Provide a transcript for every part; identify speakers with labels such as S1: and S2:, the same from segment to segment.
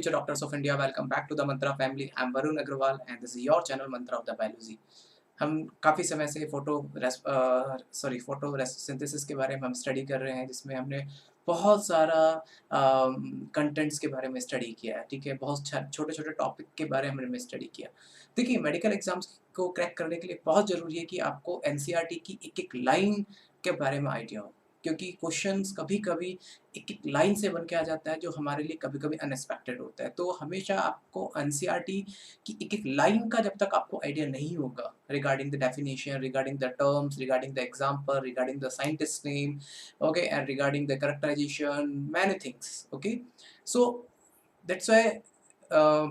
S1: future doctors of India, welcome back to the Mantra family. I'm Varun Agrawal and this is your channel Mantra of the Biology. हम काफ़ी समय से photo synthesis के बारे में हम स्टडी कर रहे हैं, जिसमें हमने बहुत सारा कंटेंट्स के बारे में स्टडी किया है, ठीक है। बहुत छोटे-छोटे टॉपिक के बारे में हमने स्टडी किया। देखिए, मेडिकल एग्ज़ाम्स को क्रैक करने के लिए बहुत ज़रूरी है कि आपको एनसीईआरटी की एक-एक लाइन के बारे में आइडिया हो, क्योंकि क्वेश्चंस कभी-कभी एक-एक लाइन से बन के आ जाता है, जो हमारे लिए कभी-कभी अनएक्सपेक्टेड होता है। तो हमेशा आपको एनसीईआरटी कि एक-एक लाइन का जब तक आपको आइडिया नहीं होगा regarding the definition, regarding the terms, regarding the example, regarding the scientist name, okay, and regarding the characterization, many things, okay. So that's why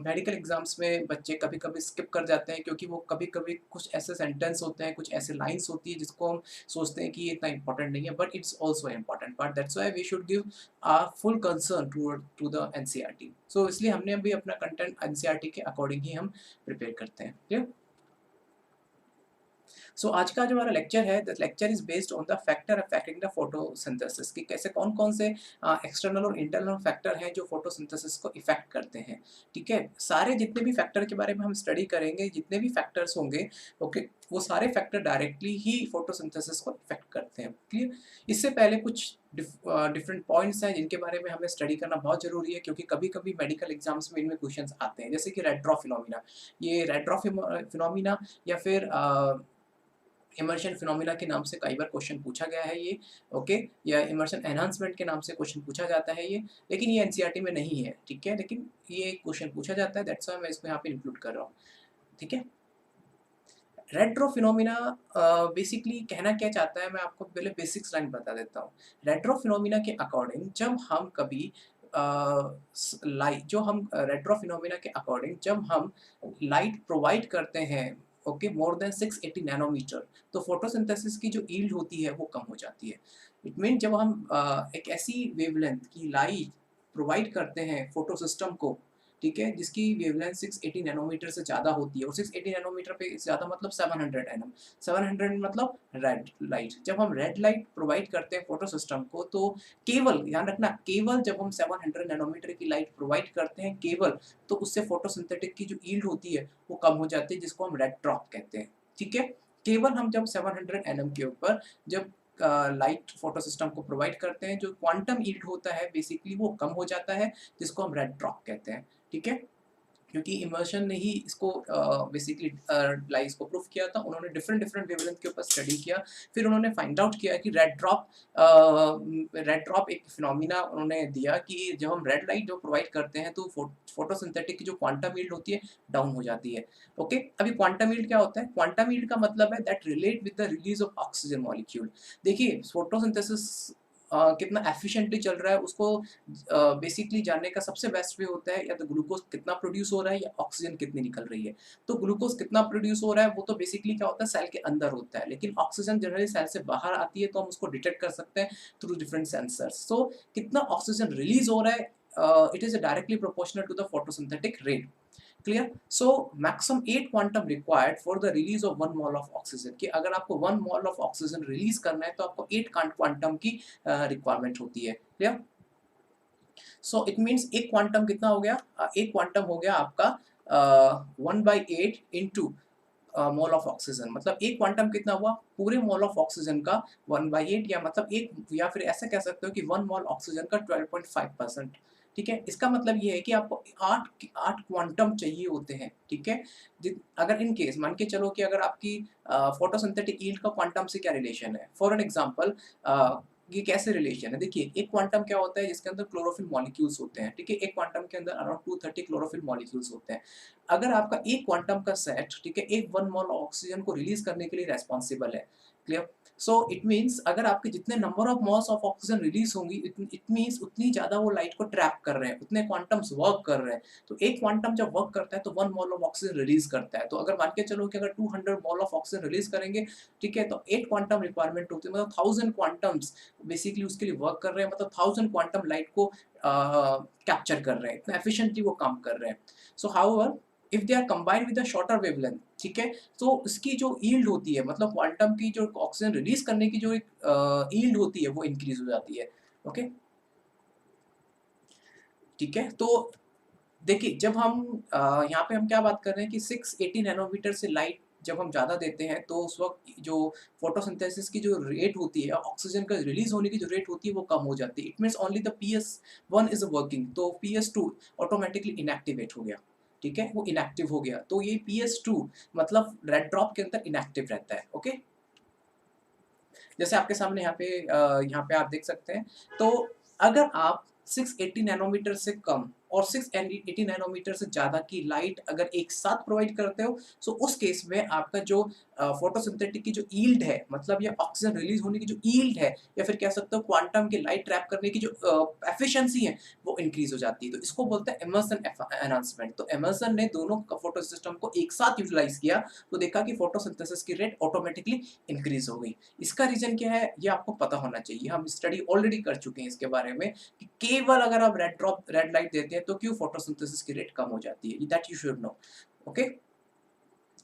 S1: medical exams में बच्चे कभी-कभी स्किप कर जाते हैं, क्योंकि वो कभी-कभी कुछ ऐसे सेंटेंस होते हैं, कुछ ऐसे लाइन्स होती है जिसको हम सोचते हैं कि ये इतना इम्पोर्टेंट नहीं है, but it's also important part. That's why we should give full concern to the NCERT. So इसलिए हमने अभी अपना कंटेंट एनसीईआरटी के अकॉर्डिंग ही हम प्रिपेयर करते हैं। क्लियर? सो आज का जो हमारा लेक्चर है, the lecture is based on the factor affecting the photosynthesis, कि कैसे कौन-कौन से एक्सटर्नल और इंटरनल फैक्टर हैं जो फोटोसिंथेसिस को इफेक्ट करते हैं, ठीक है। सारे जितने भी फैक्टर के बारे में हम स्टडी करेंगे, जितने भी फैक्टर्स होंगे, ओके, वो सारे फैक्टर डायरेक्टली ही फोटोसिंथेसिस को इफेक्ट करते हैं। क्लियर? इससे पहले कुछ डिफरेंट पॉइंट्स हैं जिनके बारे में हमें स्टडी करना बहुत ज़रूरी है, क्योंकि कभी-कभी मेडिकल एग्जाम्स में इनमें क्वेश्चंस आते हैं, जैसे कि रेड फिनोमिना। ये रेड फिनोमिना या फिर इमर्शन फिनोमिना के नाम से कई बार क्वेश्चन पूछा गया है ये, ओके, या इमर्शन एनहांसमेंट के नाम से क्वेश्चन पूछा जाता है ये, लेकिन ये एनसीईआरटी में नहीं है, ठीक है, लेकिन ये क्वेश्चन पूछा जाता है, दैट्स व्हाई मैं इसको यहाँ पे इंक्लूड कर रहा हूँ, ठीक है। रेट्रो फिनोमिना बेसिकली कहना क्या चाहता है, मैं आपको पहले बेसिक्स लाइन बता देता हूँ। रेट्रो फिनोमिना के अकॉर्डिंग जब हम कभी रेट्रो फिनोमिना के अकॉर्डिंग जब हम लाइट प्रोवाइड करते हैं, ओके, मोर देन 680 नैनोमीटर, तो फोटोसिंथेसिस की जो यील्ड होती है वो कम हो जाती है। इट मीन जब हम एक ऐसी वेवलेंथ की लाइट प्रोवाइड करते हैं फोटो सिस्टम को, ठीक है, जिसकी वेवलेंथ 680 नैनोमीटर से ज़्यादा होती है, और 680 नैनोमीटर पे ज़्यादा मतलब 700 एनएम, 700 मतलब रेड लाइट। जब हम रेड लाइट प्रोवाइड करते हैं फोटो सिस्टम को, तो केवल ध्यान रखना, केवल जब हम 700 नैनोमीटर की लाइट प्रोवाइड करते हैं केवल, तो उससे फोटोसिंथेटिक की जो यील्ड होती है वो कम हो जाती है, जिसको हम रेड ड्रॉप कहते हैं, ठीक है। केवल हम जब 700 एनएम के ऊपर जब लाइट फोटो सिस्टम को प्रोवाइड करते हैं, जो क्वांटम यील्ड होता है बेसिकली वो कम हो जाता है, जिसको हम रेड ड्रॉप कहते हैं, ठीक है। क्योंकि इमर्शन ने ही इसको बेसिकली लाइस को प्रूव किया था। उन्होंने डिफरेंट वेवलेंथ के ऊपर स्टडी किया, फिर उन्होंने फाइंड आउट किया कि रेड ड्रॉप एक फिनोमिना उन्होंने दिया कि जब हम रेड लाइट जो प्रोवाइड करते हैं, तो फोटोसिंथेटिक की जो क्वांटम यील्ड होती है डाउन हो जाती है, ओके। अभी क्वांटम यील्ड क्या होता है? क्वांटम यील्ड का मतलब है that relate with the release of oxygen molecule. देखिए, फोटोसिंथेसिस कितना एफिशिएंटली चल रहा है उसको बेसिकली जानने का सबसे बेस्ट वे होता है, या तो ग्लूकोज कितना प्रोड्यूस हो रहा है या ऑक्सीजन कितनी निकल रही है। तो ग्लूकोज कितना प्रोड्यूस हो रहा है वो तो बेसिकली क्या होता है, सेल के अंदर होता है, लेकिन ऑक्सीजन जनरली सेल से बाहर आती है, तो हम उसको डिटेक्ट कर सकते हैं थ्रू डिफरेंट सेंसर्स। सो कितना ऑक्सीजन रिलीज हो रहा है, it is directly proportional to the photosynthetic rate. Clear? So maximum 8 quantum required for the release of 1 mole of oxygen, कि अगर आपको 1 मोल ऑफ ऑक्सीजन रिलीज करना है तो आपको 8 क्वांटम की रिक्वायरमेंट होती है। क्लियर? सो इट मीन्स एक क्वांटम कितना हो गया? एक क्वांटम हो गया आपका 1/8 इंटू मोल ऑफ ऑक्सीजन, मतलब एक क्वांटम कितना हुआ? पूरे मोल ऑफ ऑक्सीजन का 1/8, या मतलब एक, या फिर ऐसा कह सकते हो कि 1 मोल ऑक्सीजन का 12.5%, ठीक है। इसका मतलब ये है कि आपको 8 क्वांटम चाहिए होते हैं, ठीक है। अगर इन केस मान के चलो कि अगर आपकी फोटोसिंथेटिक यील्ड का क्वांटम से क्या रिलेशन है, फॉर एन एग्जांपल ये कैसे रिलेशन है? देखिए, एक क्वांटम क्या होता है जिसके अंदर क्लोरोफिल मॉलिक्यूल्स होते हैं, ठीक है। एक क्वांटम के अंदर अराउंड 230 क्लोरोफिल मॉलिक्यूल्स होते हैं। अगर आपका एक क्वांटम का सेट, ठीक है, एक 1 मोल ऑक्सीजन को रिलीज करने के लिए रिस्पांसिबल है। क्लियर? सो इट मीन्स अगर आपके जितने number of moles of oxygen release होंगी, इट मीन्स उतनी ज़्यादा वो लाइट को ट्रैप कर रहे हैं, उतने क्वांटम्स वर्क कर रहे हैं। तो एक क्वांटम जब वर्क करता है तो 1 मोल ऑफ ऑक्सीजन रिलीज करता है। तो अगर मान के चलो कि अगर 200 मोल ऑफ ऑक्सीजन रिलीज करेंगे, ठीक है, तो 8 क्वांटम रिक्वायरमेंट होती है, मतलब 1000 क्वांटम्स बेसिकली उसके लिए वर्क कर रहे हैं, मतलब 1000 क्वांटम लाइट को कैप्चर कर रहे हैं, इतना एफिशिएंटली वो काम कर रहे हैं। So however if they are combined with a shorter wavelength, ठीक है, तो इसकी जो यील्ड होती है, मतलब क्वांटम की जो ऑक्सीजन रिलीज करने की जो एक यील्ड होती है वो इंक्रीज हो जाती है, ओके, ठीक है। तो देखिए, जब हम यहाँ पे हम क्या बात कर रहे हैं कि 680 नैनोमीटर से लाइट जब हम ज़्यादा देते हैं, तो उस वक़्त जो फ़ोटोसिंथेसिस की जो रेट होती है, ऑक्सीजन का रिलीज़ होने की जो रेट होती है, वो कम हो जाती है। It means only the PS1 is working, तो पीएस2 ऑटोमैटिकली इनएक्टिवेट हो गया, ठीक है? वो इनएक्टिव हो गया, तो ये पीएस2 मतलब रेड ड्रॉप के अंदर इनएक्टिव रहता है, ओके? जैसे आपके सामने यहाँ पे आप देख सकते हैं, तो अगर आप 680 नैनोमीटर से कम और 680 नैनोमीटर से ज़्यादा की लाइट अगर एक साथ प्रोवाइड करते हो, सो उस केस में आपका जो फोटोसिंथेटिक की जो यील्ड है, मतलब ये ऑक्सीजन रिलीज़ होने की जो यील्ड है, या फिर कह सकते हो क्वांटम की लाइट ट्रैप करने की जो एफिशिएंसी है, वो इंक्रीज़ हो जाती है। तो इसको बोलते हैं इमर्सन एनहांसमेंट। तो इमर्सन ने दोनों फोटो सिस्टम को एक साथ यूटिलाइज़ किया, तो देखा कि फोटोसिंथेसिस की रेट ऑटोमैटिकली इंक्रीज़ हो गई। इसका रीज़न क्या है, ये आपको पता होना चाहिए। हम स्टडी ऑलरेडी कर चुके हैं इसके बारे में कि केवल अगर आप रेड लाइट देते हैं तो क्यों फोटोसिंथेसिस की रेट कम हो जाती है, that you should know. Okay,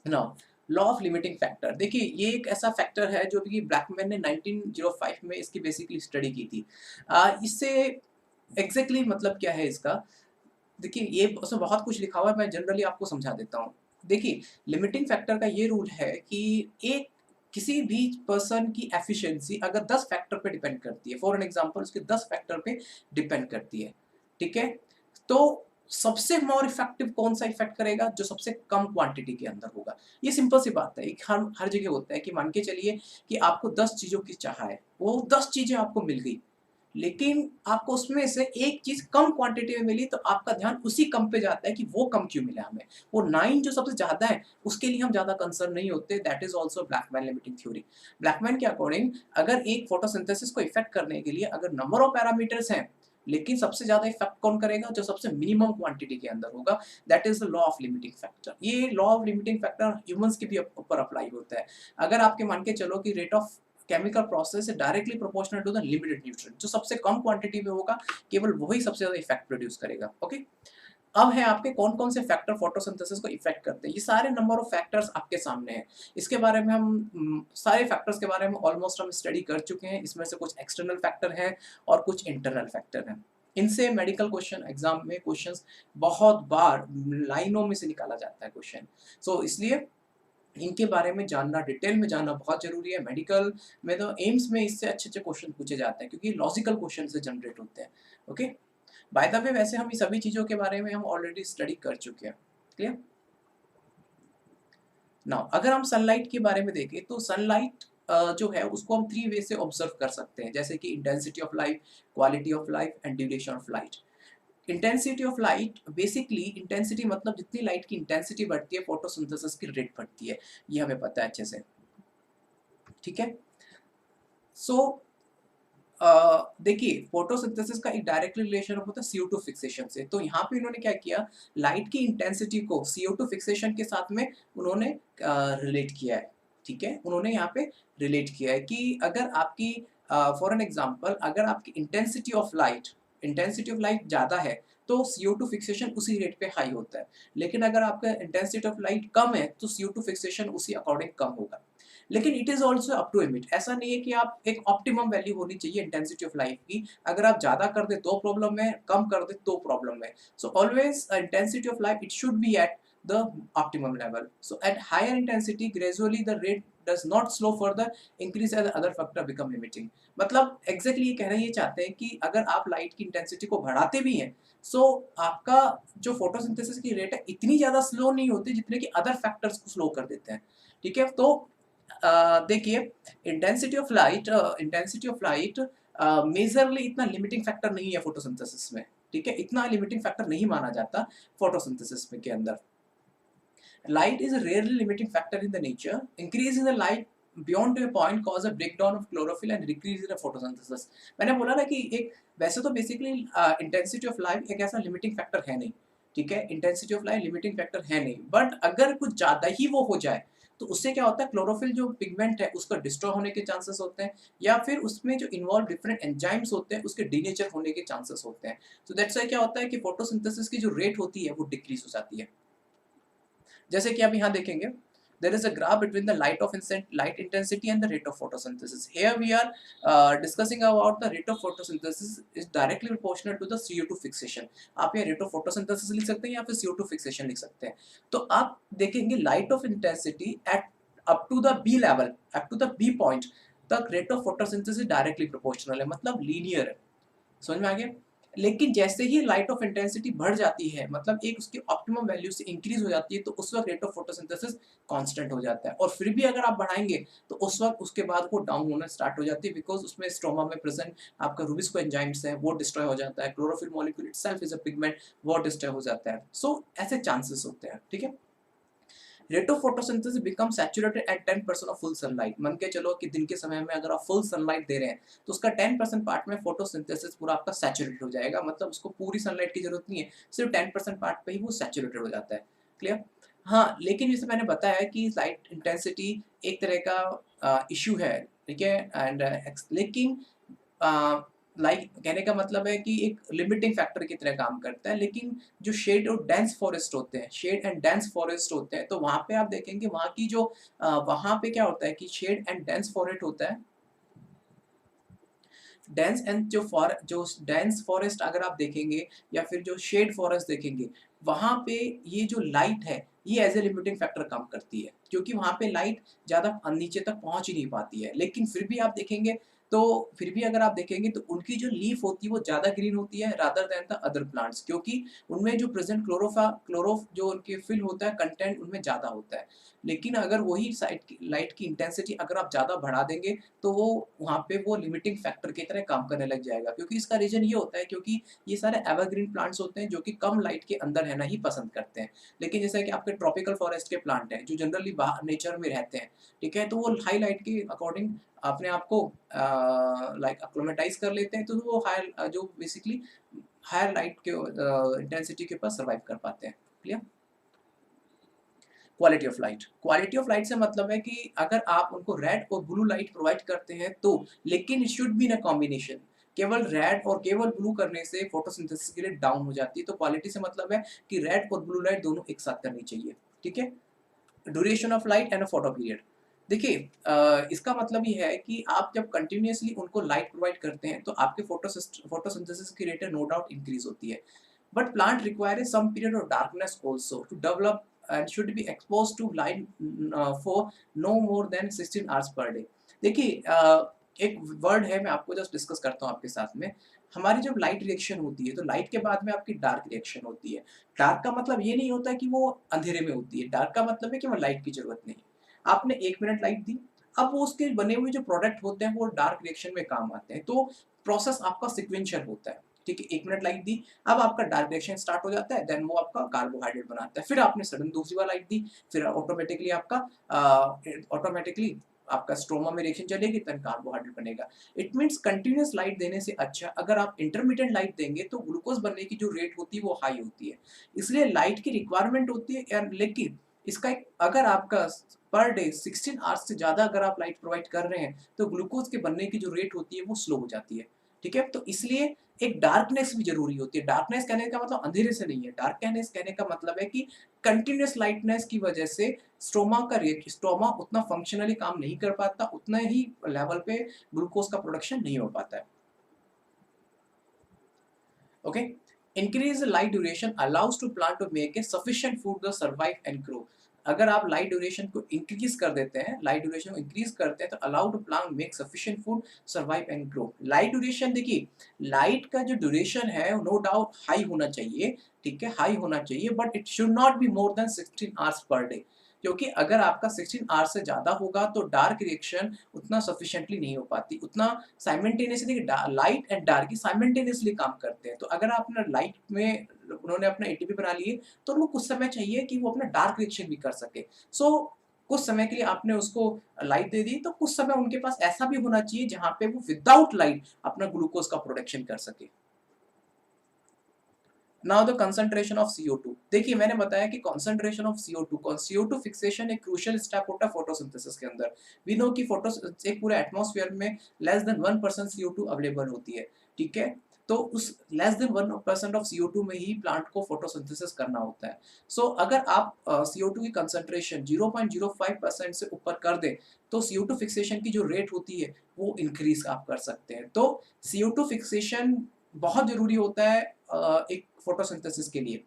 S1: now law of limiting factor, देखिए ये एक ऐसा फैक्टर है जो कि ब्लैकमैन ने 1905 में इसकी बेसिकली स्टडी की थी। इससे एग्जैक्टली मतलब क्या है इसका, देखिए ये उसमें बहुत कुछ लिखा हुआ है, मैं जनरली आपको समझा देता हूँ। देखिए, लिमिटिंग फैक्टर का ये रूल है कि एक किसी भी पर्सन की एफिशिएंसी अगर 10 फैक्टर पे डिपेंड करती है, फॉर एन एग्जांपल उसके 10 फैक्टर पे डिपेंड करती है, ठीक है? तो सबसे मोर इफेक्टिव कौन-सा इफेक्ट करेगा? जो सबसे कम क्वांटिटी के अंदर होगा। ये सिंपल सी बात है, एक हर हर जगह होता है कि मान के चलिए कि आपको 10 चीज़ों की चाह है, वो 10 चीज़ें आपको मिल गई। लेकिन आपको उसमें से एक चीज़ कम क्वांटिटी में मिली, तो आपका ध्यान उसी कम पे जाता है कि वो कम क्यों मिला हमें। वो 9 जो सबसे ज़्यादा है, उसके लिए हम ज़्यादा कंसर्न नहीं होते, that is also Blackman limiting theory. Blackman के अकॉर्डिंग अगर एक फोटोसिंथेसिस को इफेक्ट करने के लिए अगर नंबर ऑफ पैरामीटर्स हैं, लेकिन सबसे ज़्यादा इफेक्ट कौन करेगा? जो सबसे मिनिमम क्वांटिटी के अंदर होगा, that is the law of limiting factor. ये law of limiting factor humans के भी ऊपर अप्लाई होता है। अगर आपके मान के चलो कि rate of chemical process is directly proportional to the limited nutrient, जो सबसे कम क्वांटिटी में होगा, केवल वही सबसे ज्यादा इफेक्ट प्रोड्यूस करेगा, ओके? अब है आपके कौन-कौन से फैक्टर फोटोसिंथेसिस को इफेक्ट करते हैं। ये सारे नंबर ऑफ फैक्टर्स आपके सामने हैं। इसके बारे में हम सारे फैक्टर्स के बारे में ऑलमोस्ट हम स्टडी कर चुके हैं। इसमें से कुछ एक्सटर्नल फैक्टर हैं और कुछ इंटरनल फैक्टर हैं। इनसे मेडिकल क्वेश्चन एग्जाम में क्वेश्चंस बहुत बार लाइनों में से निकाला जाता है क्वेश्चन। सो इसलिए इनके बारे में जानना, डिटेल में जानना बहुत ज़रूरी है। मेडिकल में तो एम्स में इससे अच्छे-अच्छे क्वेश्चन पूछे जाते हैं, क्योंकि लॉजिकल क्वेश्चन से जनरेट होते हैं। ओके? बाय द वे, वैसे हम ये सभी चीज़ों के बारे में हम ऑलरेडी स्टडी कर चुके हैं। क्लियर? नाउ अगर हम सनलाइट के बारे में देखें, तो सनलाइट जो है उसको हम 3 वे से ऑब्जर्व कर सकते हैं, जैसे कि intensity of light, quality of light and duration of light. Intensity of light, basically intensity मतलब जितनी लाइट की इंटेंसिटी बढ़ती है, फोटोसिंथेसिस की रेट बढ़ती है। ये हमें पता है अच्छे से। ठीक है? सो देखिए, फोटोसिंथेसिस का एक डायरेक्ट रिलेशन होता है CO2 फिक्सेशन से। तो यहाँ पे इन्होंने क्या किया, लाइट की इंटेंसिटी को CO2 फिक्सेशन के साथ में उन्होंने रिलेट किया है। ठीक है? उन्होंने यहाँ पे रिलेट किया है कि अगर आपकी फॉर एन एग्जांपल, अगर आपकी इंटेंसिटी ऑफ लाइट ज़्यादा है, तो CO2 फिक्सेशन उसी रेट पे हाई होता है। लेकिन अगर आपका इंटेंसिटी ऑफ लाइट कम है, तो CO2 फिक्सेशन उसी अकॉर्डिंग कम होगा। लेकिन it is also up to limit, ऐसा नहीं है कि आप एक ऑप्टिमम वैल्यू होनी चाहिए इंटेंसिटी ऑफ लाइट की। अगर आप ज़्यादा कर दें तो प्रॉब्लम है, कम कर दें तो प्रॉब्लम है। So always intensity of light it should be at the optimum level. So at higher intensity gradually the rate does not slow further increase as other factor become limiting. मतलब exactly ये कहना ये चाहते हैं कि अगर आप लाइट की इंटेंसिटी को बढ़ाते भी हैं, सो आपका जो फोटोसिंथेसिस की रेट है इतनी ज़्यादा स्लो नहीं होती जितने कि अदर फैक्टर्स को स्लो कर देते हैं। ठीक है? तो देखिए, इंटेंसिटी ऑफ लाइट मेजरली इतना लिमिटिंग फैक्टर नहीं है फोटोसिंथेसिस में। ठीक है? इतना लिमिटिंग फैक्टर नहीं माना जाता फोटोसिंथेसिस में के अंदर। Light is a rarely limiting factor in the nature. Increase in the light beyond a point cause a breakdown of chlorophyll and decrease in the photosynthesis. मैंने बोला ना कि एक वैसे तो बेसिकली इंटेंसिटी ऑफ लाइट एक ऐसा लिमिटिंग फैक्टर है नहीं, ठीक है? Intensity of light limiting factor है नहीं, बट अगर कुछ ज़्यादा ही वो हो जाए, तो उससे क्या होता है, क्लोरोफिल जो पिगमेंट है उसका डिस्ट्रॉय होने के चांसेस होते हैं, या फिर उसमें जो इन्वॉल्व डिफरेंट एंजाइम्स होते हैं उसके डीनेचर होने के चांसेस होते हैं। तो दैट्स व्हाई क्या होता है कि फोटोसिंथेसिस की जो रेट होती है वो डिक्रीज हो जाती है। जैसे कि आप यहाँ देखेंगे, there is a graph between the light intensity and the rate of photosynthesis. Here we are discussing about the rate of photosynthesis is directly proportional to the CO2 fixation. आप ये rate of photosynthesis लिख सकते हैं या फिर CO2 fixation लिख सकते हैं. तो आप देखेंगे light of intensity at up to the B level, up to the B point, the rate of photosynthesis directly proportional है, मतलब linear है. समझ में आ गया? लेकिन जैसे ही लाइट ऑफ इंटेंसिटी बढ़ जाती है, मतलब एक उसकी ऑप्टिमम वैल्यू से इंक्रीज हो जाती है, तो उस वक्त रेट ऑफ फोटोसिंथेसिस कांस्टेंट हो जाता है, और फिर भी अगर आप बढ़ाएंगे तो उस वक्त उसके बाद वो डाउन होना स्टार्ट हो जाती है, बिकॉज उसमें स्ट्रोमा में प्रेजेंट आपका रूबिस्को एंजाइम्स है वो डिस्ट्रॉय हो जाता है, chlorophyll molecule itself is a pigment, वो डिस्ट्रॉय हो जाता है. सो ऐसे चांसेस होते हैं. ठीक है. Rate of photosynthesis become saturated at 10% of full sunlight. मान के चलो कि दिन के समय में अगर आप फुल सनलाइट दे रहे हैं तो उसका 10% पार्ट में फोटोसिंथेसिस पूरा आपका सैचुरेटेड हो जाएगा, मतलब उसको पूरी सनलाइट की जरूरत नहीं है, सिर्फ 10% पार्ट पे ही वो सैचुरेटेड हो जाता है. क्लियर? हाँ, लेकिन जैसे मैंने बताया कि लाइट इंटेंसिटी एक तरह का इशू है, ठीक है, एंड लेकिन लाइक कहने का मतलब है कि एक लिमिटिंग फैक्टर की तरह काम करता है. लेकिन जो शेड और डेंस फॉरेस्ट होते हैं, शेड एंड डेंस फॉरेस्ट होते हैं, तो वहाँ पे आप देखेंगे वहाँ की जो वहाँ पे क्या होता है कि शेड एंड डेंस फॉरेस्ट होता है, डेंस एंड जो डेंस फॉरेस्ट अगर आप देखेंगे या फिर जो शेड फॉरेस्ट देखेंगे, वहाँ पे ये जो लाइट है ये एज ए लिमिटिंग फैक्टर काम करती है, क्योंकि वहाँ पे लाइट ज़्यादा नीचे तक पहुँच ही नहीं पाती है. लेकिन फिर भी आप देखेंगे तो फिर भी अगर आप देखेंगे तो उनकी जो लीफ होती है वो ज़्यादा ग्रीन होती है rather than the other plants, क्योंकि उनमें जो प्रेजेंट क्लोरोफ जो उनके फिल होता है कंटेंट उनमें ज़्यादा होता है. लेकिन अगर वही लाइट की इंटेंसिटी अगर आप ज़्यादा बढ़ा देंगे तो वो वहाँ पे वो लिमिटिंग फैक्टर की तरह काम करने लग जाएगा, क्योंकि इसका रीज़न ये होता है क्योंकि ये सारे एवरग्रीन प्लांट्स होते हैं जो कि कम लाइट के अंदर रहना ही पसंद करते हैं. लेकिन जैसे कि आपके ट्रॉपिकल फॉरेस्ट के प्लांट हैं जो जनरली बाहर नेचर में रहते हैं, ठीक है, तो वो हाई लाइट के अकॉर्डिंग अपने आप को लाइक एक्लिमेटाइज कर लेते हैं, तो वो हायर जो बेसिकली हायर लाइट के इंटेंसिटी के ऊपर सर्वाइव कर पाते हैं. क्लियर? क्वालिटी ऑफ लाइट से मतलब है कि अगर आप उनको रेड और ब्लू लाइट प्रोवाइड करते हैं तो, लेकिन it should be in a combination. केवल रेड और केवल ब्लू करने से फोटोसिंथेसिस की रेट डाउन हो जाती है. तो क्वालिटी से मतलब है कि रेड और ब्लू लाइट दोनों एक साथ करनी चाहिए. ठीक है. Duration of light and a photo period. देखिए इसका मतलब ये है कि आप जब कंटिन्यूअसली उनको लाइट प्रोवाइड करते हैं तो आपके फोटोसिंथेसिस की रेट नो डाउट इंक्रीज होती है. But plant requires some period of darkness also to develop and should be exposed to light for no more than 16 hours per day. देखिए एक वर्ड है, मैं आपको जस्ट डिस्कस करता हूँ आपके साथ में. हमारी जब लाइट रिएक्शन होती है तो लाइट के बाद में आपकी डार्क रिएक्शन होती है. डार्क का मतलब ये नहीं होता कि वो अंधेरे में होती है, डार्क का मतलब है कि वो लाइट की जरूरत नहीं. आपने 1 मिनट लाइट दी, अब वो उसके बने हुए जो प्रोडक्ट होते हैं वो डार्क रिएक्शन में काम आते हैं. तो प्रोसेस आपका सिक्वेंशियल होता है. ठीक है, 1 मिनट लाइट दी, अब आपका डार्क रिएक्शन स्टार्ट हो जाता है, देन वो आपका कार्बोहाइड्रेट बनाता है. फिर आपने सडन दूसरी बार लाइट दी, फिर ऑटोमेटिकली आपका स्ट्रोमा में रिएक्शन चलेगी, देन कार्बोहाइड्रेट बनेगा. इट मींस कंटीन्यूअस लाइट देने से अच्छा अगर आप इंटरमिटेंट लाइट देंगे तो ग्लूकोज बनने की जो रेट होती है वो हाई होती है. इसलिए लाइट की रिक्वायरमेंट होती है यार, लेकिन इसका एक अगर आपका पर डे 16 आवर्स से ज़्यादा अगर आप लाइट प्रोवाइड कर रहे हैं तो ग्लूकोज के बनने की जो रेट होती है वो स्लो हो जाती है. ठीक है, तो इसलिए एक डार्कनेस भी जरूरी होती है. डार्कनेस कहने का मतलब अंधेरे से नहीं है, डार्कनेस कहने का मतलब है कि कंटिन्यूअस लाइटनेस की वजह से स्टोमा उतना फंक्शनली काम नहीं कर पाता, उतना ही लेवल पे ग्लूकोज का प्रोडक्शन नहीं हो पाता है. Okay. Increase light duration allows to plant to make a sufficient food the survive and grow. अगर आप लाइट ड्यूरेशन को इंक्रीज कर देते हैं, लाइट ड्यूरेशन को इंक्रीज करते हैं तो allow to plant make sufficient food survive and grow. Light duration देखिए, लाइट का जो ड्यूरेशन है नो डाउट हाई होना चाहिए. ठीक है, हाई होना चाहिए, but it should not be more than 16 hours per day. क्योंकि अगर आपका 16 आवर्स से ज़्यादा होगा तो डार्क रिएक्शन उतना सफिशिएंटली नहीं हो पाती, उतना simultaneously. Light and dark simultaneously काम करते हैं. तो अगर आप अपना लाइट में उन्होंने अपना एटीपी बना लिए तो उनको कुछ समय चाहिए कि वो अपना डार्क रिएक्शन भी कर सके. सो कुछ समय के लिए आपने उसको लाइट दे दी, तो कुछ समय उनके पास ऐसा भी होना चाहिए जहाँ पे वो विदाउट लाइट अपना ग्लूकोज का प्रोडक्शन कर सके. Now the concentration of CO2. देखिए मैंने बताया कि कंसंट्रेशन ऑफ CO2 फिक्सेशन एक क्रूशियल स्टेप होता है फोटोसिंथेसिस के अंदर. वी नो कि फोटो एक पूरे एटमॉस्फेयर में लेस देन 1% CO2 अवेलेबल होती है. ठीक है, तो उस लेस देन 1% ऑफ CO2 में ही प्लांट को फोटोसिंथेसिस करना होता है। सो अगर आप CO2 की कंसंट्रेशन 0.05% से ऊपर कर दें, तो CO2 फिक्सेशन की जो रेट होती है वो इंक्रीज आप कर सकते हैं। तो CO2 फिक्सेशन बहुत ज़रूरी होता है एक फोटोसिंथेसिस के लिए।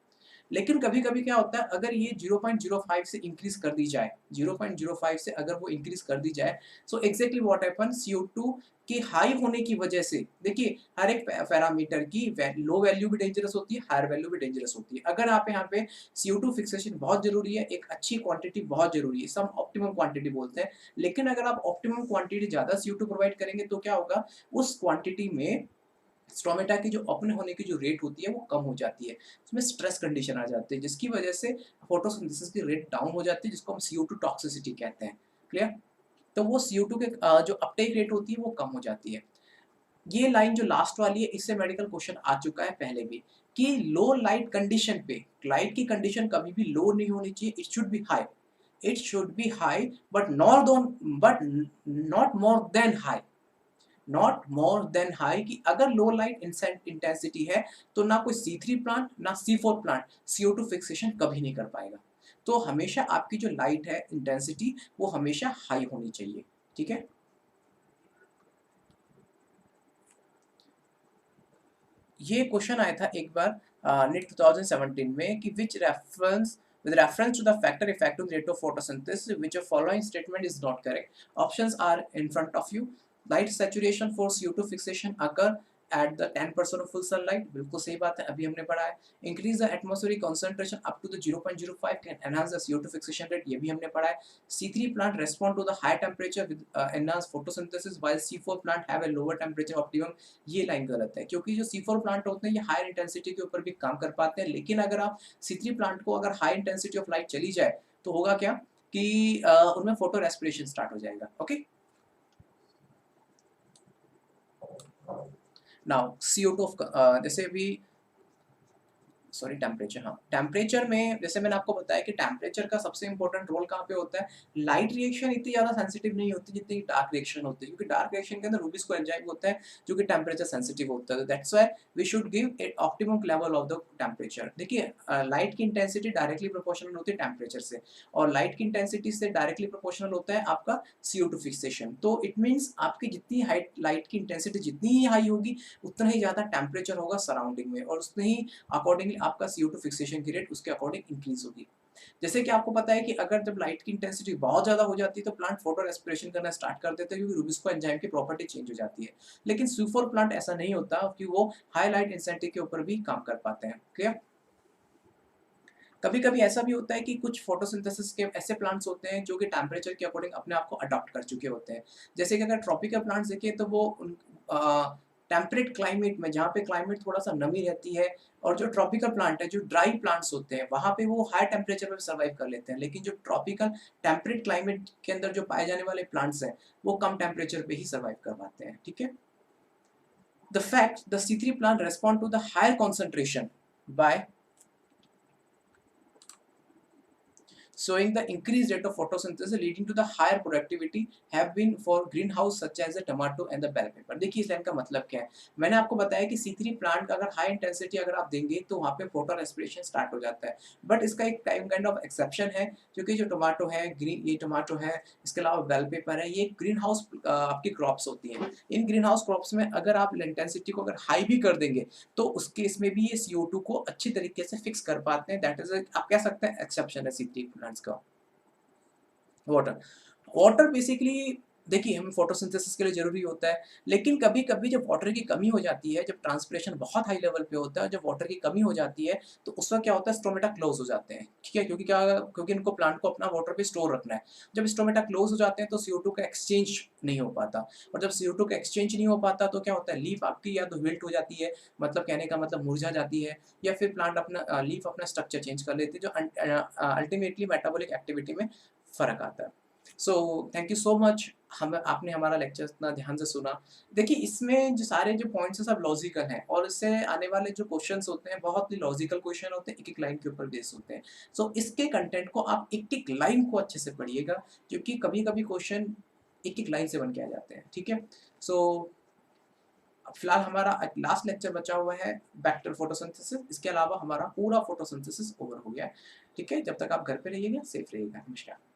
S1: लेकिन कभी-कभी क्या होता है, अगर ये 0.05 से इंक्रीज़ कर दी जाए, 0.05 से अगर वो इंक्रीज़ कर दी जाए, सो एक्ज़ैक्टली व्हाट हैपन, CO2 के हाई होने की वजह से, देखिए हर एक पैरामीटर की लो वैल्यू भी डेंजरस होती है, हायर वैल्यू भी डेंजरस होती है। अगर आप यहाँ पे CO2 फिक्सेशन बहुत ज़रूरी है, एक अच्छी क्वांटिटी बहुत ज़रूरी है, सम ऑप्टिमम क्वांटिटी बोलते हैं। लेकिन अगर आप ऑप्टिमम क्वांटिटी ज़्यादा CO2 प्रोवाइड करेंगे तो क्या होगा, उस क्वांटिटी में स्टोमेटा की जो ओपन होने की जो रेट होती है वो कम हो जाती है। उसमें स्ट्रेस कंडीशन आ जाती है, जिसकी वजह से फोटोसिंथेसिस की रेट डाउन हो जाती है, जिसको हम CO2 टॉक्सिसिटी कहते हैं। क्लियर? तो वो CO2 के जो अपटेक रेट होती है वो कम हो जाती है। ये लाइन जो लास्ट वाली है, इससे मेडिकल क्वेश्चन आ चुका है पहले भी, कि लो लाइट कंडीशन पे, लाइट की कंडीशन कभी भी लो नहीं होनी चाहिए, it should B high. It should B high but not more than high. Not more than high, कि अगर लो लाइट इंटेंसिटी है तो ना कोई C3 प्लांट ना C4 प्लांट CO2 फिक्सेशन कभी नहीं कर पाएगा। तो हमेशा आपकी जो लाइट है इंटेंसिटी वो हमेशा हाई होनी चाहिए। ठीक है? ये क्वेश्चन आया था एक बार नीट 2017 में, कि which reference with reference to the factor effective rate of photosynthesis, which of following statement is not correct. Options are in front of you. Light saturation for CO2 fixation occur at the 10% of full sunlight, बिल्कुल सही बात है, अभी हमने पढ़ा है। Increase the atmospheric concentration up to the 0.05 can enhance the CO2 fixation rate, ये भी हमने पढ़ा है। C3 plant respond to the high temperature with enhanced photosynthesis, while C4 plant have a lower temperature optimum, ये line गलत है, क्योंकि जो C4 प्लांट होते हैं ये हायर इंटेंसिटी के ऊपर भी काम कर पाते हैं। लेकिन अगर आप C3 प्लांट को अगर हाई इंटेंसिटी ऑफ लाइट चली जाए तो होगा क्या, कि उनमें फोटो रेस्पिरेशन स्टार्ट हो जाएगा। ओके, नाउ CO2 जैसे अभी, सॉरी, टेम्परेचर, हाँ, टेम्परेचर में जैसे मैंने आपको बताया कि टेम्परेचर का सबसे इंपॉर्टेंट रोल कहाँ पे होता है। लाइट रिएक्शन इतनी ज़्यादा सेंसिटिव नहीं होती जितनी डार्क रिएक्शन होती है, क्योंकि डार्क रिएक्शन के अंदर रूबिस्को एंजाइम होता है जो कि टेम्परेचर सेंसिटिव होता है। That's why we should give a optimum level of the temperature. देखिए लाइट की इंटेंसिटी डायरेक्टली प्रोपोर्शनल होती है टेम्परेचर से, और लाइट की इंटेंसिटी से डायरेक्टली प्रोपोर्शनल होता है आपका CO2 फिक्सेशन। तो इट मीन्स आपकी जितनी हाइट लाइट की इंटेंसिटी जितनी ही हाई होगी, उतना ही ज़्यादा टेम्परेचर होगा सराउंडिंग में, और उतने ही अकॉर्डिंगली आपका CO2 फिक्सेशन की रेट उसके अकॉर्डिंग इंक्रीज होगी। जैसे कि आपको पता है कि अगर जब लाइट की इंटेंसिटी बहुत ज़्यादा हो जाती है तो प्लांट फोटो रेस्पिरेशन करना स्टार्ट कर देते हैं, क्योंकि रूबिस्को एंजाइम की प्रॉपर्टी चेंज हो जाती है। लेकिन C4 प्लांट ऐसा नहीं होता, कि वो हाई लाइट इंटेंसिटी के ऊपर भी काम कर पाते हैं। क्लियर? कभी-कभी ऐसा भी होता है कि कुछ फोटोसिंथेसिस के ऐसे प्लांट्स होते हैं जो कि टेम्परेचर के अकॉर्डिंग अपने आप को अडॉप्ट कर चुके होते हैं। जैसे कि अगर ट्रॉपिकल प्लांट्स देखें तो वो टेम्परेट क्लाइमेट में, जहाँ पे क्लाइमेट थोड़ा-सा नमी रहती है, और जो ट्रॉपिकल प्लांट है, जो ड्राई प्लांट्स होते हैं, वहाँ पे वो हाई टेम्परेचर में सर्वाइव कर लेते हैं। लेकिन जो ट्रॉपिकल टेम्परेट क्लाइमेट के अंदर जो पाए जाने वाले प्लांट्स हैं, वो कम टेम्परेचर पे ही सर्वाइव कर पाते हैं। ठीक है? The fact the C3 plant respond to the higher concentration by showing the increased rate of photosynthesis leading to the higher productivity have been for greenhouse such as the tomato and the bell pepper। देखिए इस line का मतलब क्या है, मैंने आपको बताया कि C3 प्लांट का अगर हाई इंटेंसिटी अगर आप देंगे तो वहाँ पे फोटो रेस्पिरेशन स्टार्ट हो जाता है। बट इसका एक टाइम काइंड ऑफ एक्सेप्शन है, क्योंकि जो टोमेटो है, ग्रीन ये टोमेटो है, इसके अलावा बेल पेपर है, ये ग्रीन हाउस आपकी क्रॉप्स होती हैं। इन ग्रीन हाउस क्रॉप्स में अगर आप इंटेंसिटी को अगर हाई भी कर देंगे तो उस केस में भी ये CO2 को अच्छी तरीके से फिक्स कर पाते हैं। दैट इज आप कह सकते हैं एक्सेप्शन है C3 प्लांट्स का। वाटर, वाटर बेसिकली, देखिए हम फोटोसिंथेसिस के लिए ज़रूरी होता है, लेकिन कभी-कभी जब वाटर की कमी हो जाती है, जब ट्रांसपिरेशन बहुत हाई लेवल पे होता है, जब वाटर की कमी हो जाती है, तो उस वक़्त क्या होता है, स्टोमेटा क्लोज़ हो जाते हैं, ठीक है? क्योंकि इनको प्लांट को अपना वाटर पे स्टोर रखना है। जब स्टोमेटा क्लोज़ हो जाते हैं तो CO2 का एक्सचेंज नहीं हो पाता, और जब CO2 का एक्सचेंज नहीं हो पाता तो क्या होता है, लीफ आपकी या तो विल्ट हो जाती है, मतलब कहने का मतलब मुरझा जाती है, या फिर प्लांट अपना लीफ अपना स्ट्रक्चर चेंज कर लेती है, जो अल्टीमेटली मेटाबॉलिक एक्टिविटी में फ़र्क आता है। So thank you so much, हम आपने हमारा लेक्चर इतना ध्यान से सुना। देखिए इसमें जो सारे जो पॉइंट्स हैं सब लॉजिकल हैं, और इससे आने वाले जो क्वेश्चंस होते हैं बहुत ही लॉजिकल क्वेश्चन होते हैं, एक-एक लाइन के ऊपर बेस होते हैं। सो इसके कंटेंट को आप एक-एक लाइन को अच्छे से पढ़िएगा, क्योंकि कभी-कभी क्वेश्चन एक-एक लाइन से बन के आ जाते हैं। ठीक है? सो फिलहाल हमारा एक लास्ट लेक्चर बचा हुआ है बैक्टर फोटोसिंथेसिस, इसके अलावा हमारा पूरा फोटोसिंथेसिस ओवर हो गया है। ठीक है, जब तक आप घर पे रहिएगा, सेफ रहिएगा। नमस्कार।